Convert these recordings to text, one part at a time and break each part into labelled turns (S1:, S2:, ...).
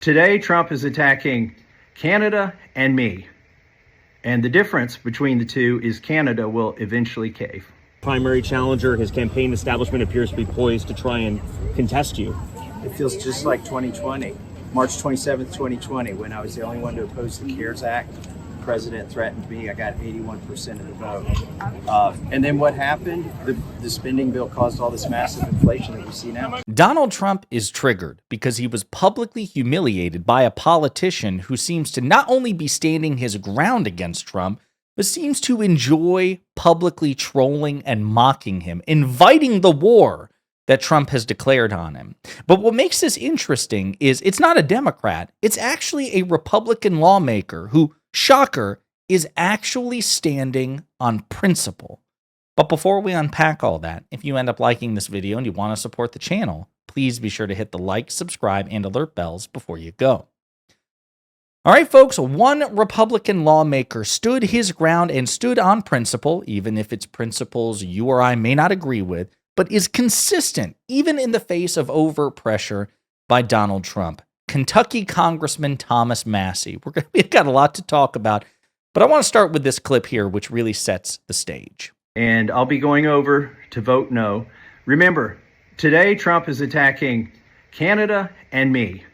S1: Today, Trump is attacking Canada and me. And the difference between the two is Canada will eventually cave.
S2: Primary challenger, his campaign establishment appears to be poised to try and contest you.
S1: It feels just like 2020, March 27th, 2020, when I was the only one to oppose the CARES Act. The president threatened me. I got 81% of the vote. And then what happened? The spending bill caused all this massive inflation that we see now.
S3: Donald Trump is triggered because he was publicly humiliated by a politician who seems to not only be standing his ground against Trump, but seems to enjoy publicly trolling and mocking him, inviting the war that Trump has declared on him. But what makes this interesting is it's not a Democrat. It's actually a Republican lawmaker who, shocker, is actually standing on principle. But before we unpack all that, if you end up liking this video and you want to support the channel, please be sure to hit the like, subscribe, and alert bells before you go. All right, folks, one Republican lawmaker stood his ground and stood on principle, even if it's principles you or I may not agree with, but is consistent even in the face of overt pressure by Donald Trump. Kentucky Congressman Thomas Massie. We've got a lot to talk about, but I want to start with this clip here, which really sets the stage.
S1: And I'll be going over to vote no. Remember, today Trump is attacking Canada and me.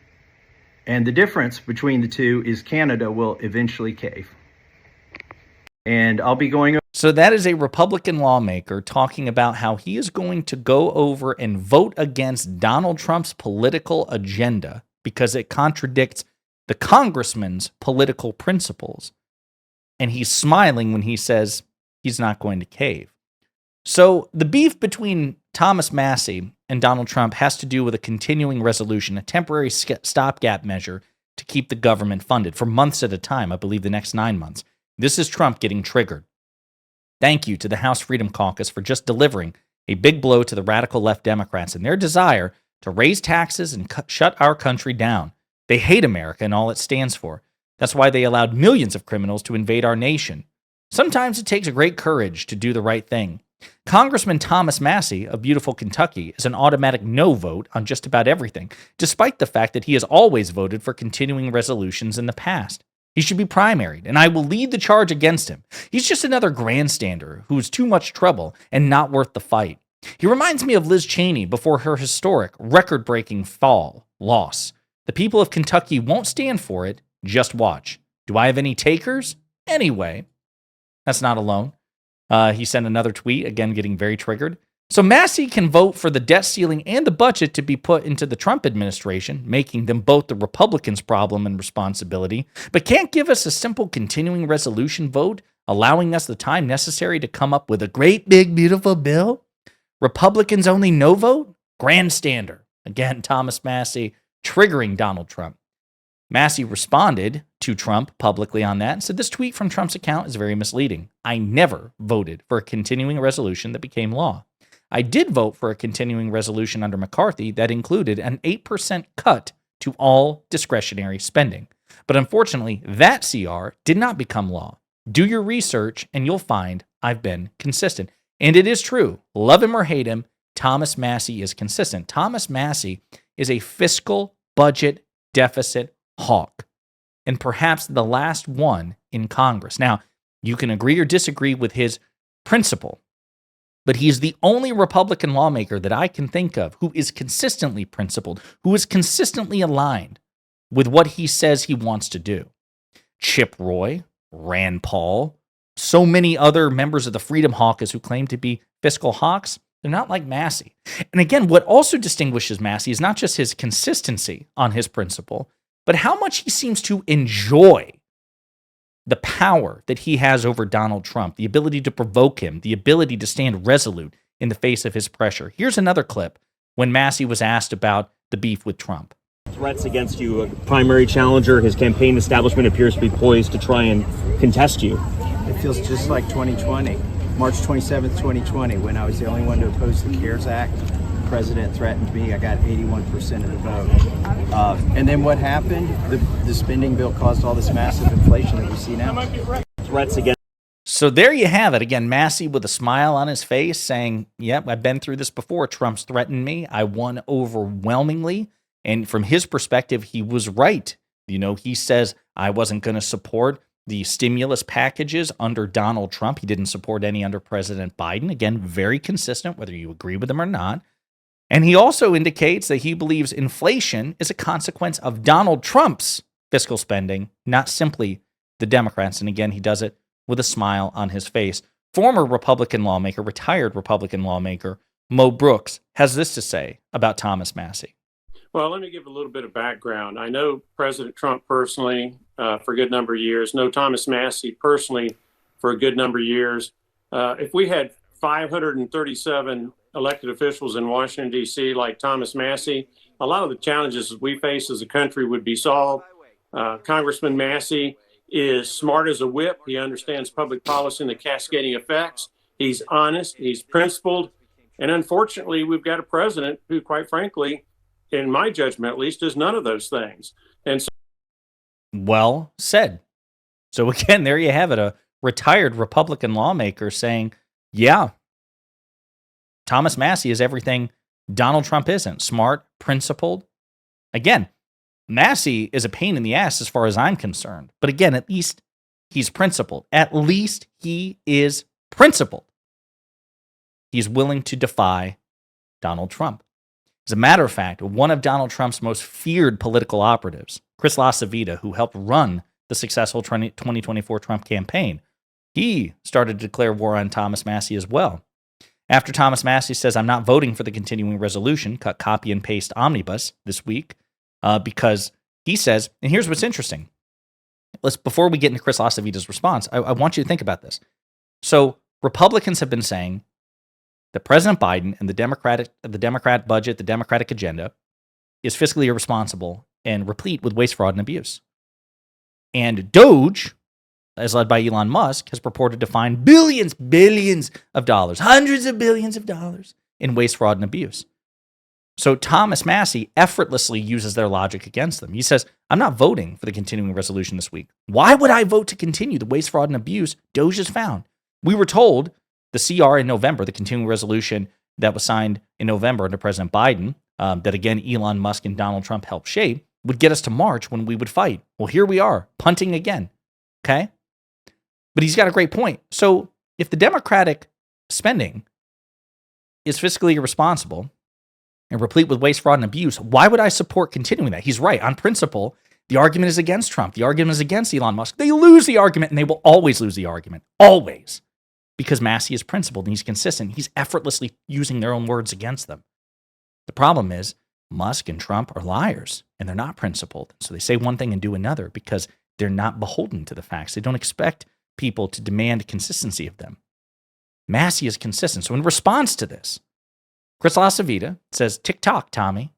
S1: And the difference between the two is Canada will eventually cave. And I'll be going over.
S3: So that is a Republican lawmaker talking about how he is going to go over and vote against Donald Trump's political agenda because it contradicts the congressman's political principles. And he's smiling when he says he's not going to cave. So the beef between Thomas Massie and Donald Trump has to do with a continuing resolution, a temporary stopgap measure to keep the government funded for months at a time, I believe the next 9 months. This is Trump getting triggered. Thank you to the House Freedom Caucus for just delivering a big blow to the radical left Democrats and their desire to raise taxes and shut our country down. They hate America and all it stands for. That's why they allowed millions of criminals to invade our nation. Sometimes it takes great courage to do the right thing. Congressman Thomas Massie of beautiful Kentucky is an automatic no vote on just about everything, despite the fact that he has always voted for continuing resolutions in the past. He should be primaried, and I will lead the charge against him. He's just another grandstander who's too much trouble and not worth the fight. He reminds me of Liz Cheney before her historic, record-breaking loss. The people of Kentucky won't stand for it. Just watch. Do I have any takers? Anyway, that's not alone. He sent another tweet, again getting very triggered. So Massie can vote for the debt ceiling and the budget to be put into the Trump administration, making them both the Republicans' problem and responsibility, but can't give us a simple continuing resolution vote, allowing us the time necessary to come up with a great, big, beautiful bill? Republicans only no vote? Grandstander. Again, Thomas Massie triggering Donald Trump. Massie responded to Trump publicly on that and said, this tweet from Trump's account is very misleading. I never voted for a continuing resolution that became law. I did vote for a continuing resolution under McCarthy that included an 8% cut to all discretionary spending. But unfortunately, that CR did not become law. Do your research and you'll find I've been consistent. And it is true. Love him or hate him, Thomas Massie is consistent. Thomas Massie is a fiscal budget deficit hawk, and perhaps the last one in Congress. Now, you can agree or disagree with his principle, but he's the only Republican lawmaker that I can think of who is consistently principled, who is consistently aligned with what he says he wants to do. Chip Roy, Rand Paul, so many other members of the Freedom Caucus who claim to be fiscal hawks, they're not like Massie. And again, what also distinguishes Massie is not just his consistency on his principle, but how much he seems to enjoy the power that he has over Donald Trump, the ability to provoke him, the ability to stand resolute in the face of his pressure. Here's another clip when Massie was asked about the beef with Trump.
S2: Threats against you, a primary challenger, his campaign establishment appears to be poised to try and contest you.
S1: It feels just like 2020, March 27th, 2020, when I was the only one to oppose the CARES Act. The president threatened me. I got 81% of the vote. And then what happened? The spending bill caused all this massive inflation that we see now.
S2: Threats against.
S3: So there you have it. Again, Massie with a smile on his face saying, yep, I've been through this before. Trump's threatened me. I won overwhelmingly. And from his perspective, he was right. He says, I wasn't going to support the stimulus packages under Donald Trump. He didn't support any under President Biden. Again, very consistent, whether you agree with him or not. And he also indicates that he believes inflation is a consequence of Donald Trump's fiscal spending, not simply the Democrats. And again, he does it with a smile on his face. Former Republican lawmaker, retired Republican lawmaker, Mo Brooks, has this to say about Thomas Massie.
S4: Well, let me give a little bit of background. I know President Trump personally for a good number of years, know Thomas Massie personally for a good number of years. If we had 537 elected officials in Washington, D.C., like Thomas Massie, a lot of the challenges we face as a country would be solved. Congressman Massie is smart as a whip. He understands public policy and the cascading effects. He's honest. He's principled. And unfortunately, we've got a president who, quite frankly, in my judgment at least, does none of those things. And so,
S3: well said. So again, there you have it, a retired Republican lawmaker saying, yeah, Thomas Massie is everything Donald Trump isn't. Smart, principled. Again, Massie is a pain in the ass as far as I'm concerned. But again, at least he's principled. At least he is principled. He's willing to defy Donald Trump. As a matter of fact, one of Donald Trump's most feared political operatives, Chris LaCivita, who helped run the successful 2024 Trump campaign, he started to declare war on Thomas Massie as well. After Thomas Massie says, I'm not voting for the continuing resolution, cut, copy, and paste omnibus this week, because he says, and here's what's interesting. Before we get into Chris LaCivita's response, I want you to think about this. So Republicans have been saying that President Biden and the Democrat budget, the Democratic agenda, is fiscally irresponsible and replete with waste, fraud, and abuse. And DOGE, as led by Elon Musk, has purported to find billions of dollars, hundreds of billions of dollars in waste, fraud, and abuse. So Thomas Massie effortlessly uses their logic against them. He says, I'm not voting for the continuing resolution this week. Why would I vote to continue the waste, fraud, and abuse DOGE has found? We were told the CR in November, the continuing resolution that was signed in November under President Biden, that again, Elon Musk and Donald Trump helped shape, would get us to March when we would fight. Well, here we are, punting again. Okay? But he's got a great point. So if the Democratic spending is fiscally irresponsible and replete with waste, fraud, and abuse, why would I support continuing that? He's right. On principle, the argument is against Trump. The argument is against Elon Musk. They lose the argument, and they will always lose the argument. Always. Because Massie is principled and he's consistent. He's effortlessly using their own words against them. The problem is Musk and Trump are liars, and they're not principled. So they say one thing and do another because they're not beholden to the facts. They don't expect people to demand consistency of them. Massie is consistent. So in response to this, Chris LaCivita says, tick-tock, Tommy.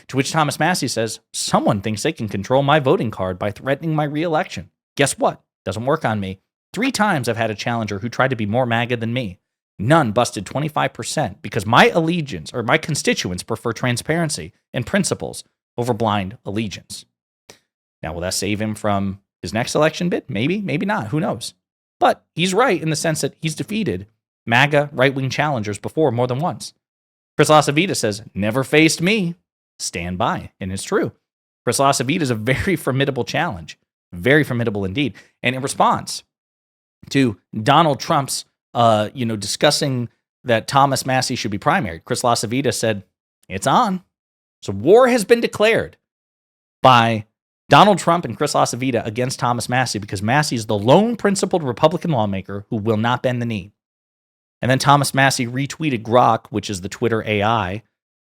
S3: To which Thomas Massie says, someone thinks they can control my voting card by threatening my reelection. Guess what? Doesn't work on me. 3 times I've had a challenger who tried to be more MAGA than me. None busted 25% because my allegiance or my constituents prefer transparency and principles over blind allegiance. Now, will that save him from his next election bid? Maybe, maybe not. Who knows? But he's right in the sense that he's defeated MAGA right-wing challengers before more than once. Chris LaCivita says, never faced me. Stand by. And it's true. Chris LaCivita is a very formidable challenge. Very formidable indeed. And in response to Donald Trump's, discussing that Thomas Massie should be primaried, Chris LaCivita said, it's on. So war has been declared by Donald Trump and Chris LaCivita against Thomas Massie because Massie is the lone principled Republican lawmaker who will not bend the knee. And then Thomas Massie retweeted Grok, which is the Twitter AI,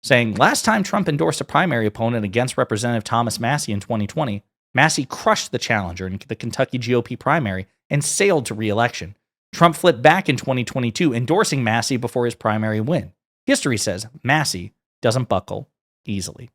S3: saying, last time Trump endorsed a primary opponent against Representative Thomas Massie in 2020, Massie crushed the challenger in the Kentucky GOP primary and sailed to re-election. Trump flipped back in 2022, endorsing Massie before his primary win. History says Massie doesn't buckle easily.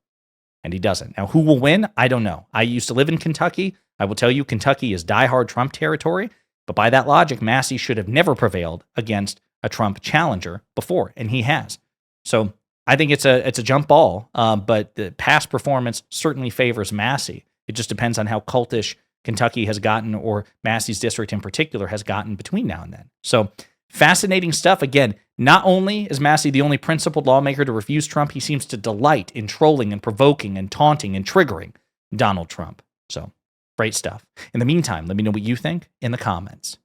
S3: And he doesn't. Now, who will win? I don't know. I used to live in Kentucky. I will tell you Kentucky is diehard Trump territory. But by that logic, Massie should have never prevailed against a Trump challenger before, and he has. So I think it's a jump ball, but the past performance certainly favors Massie. It just depends on how cultish Kentucky has gotten, or Massie's district in particular has gotten between now and then. So Fascinating stuff. Again, not only is Massie the only principled lawmaker to refuse Trump, he seems to delight in trolling and provoking and taunting and triggering Donald Trump. So, great stuff. In the meantime, let me know what you think in the comments.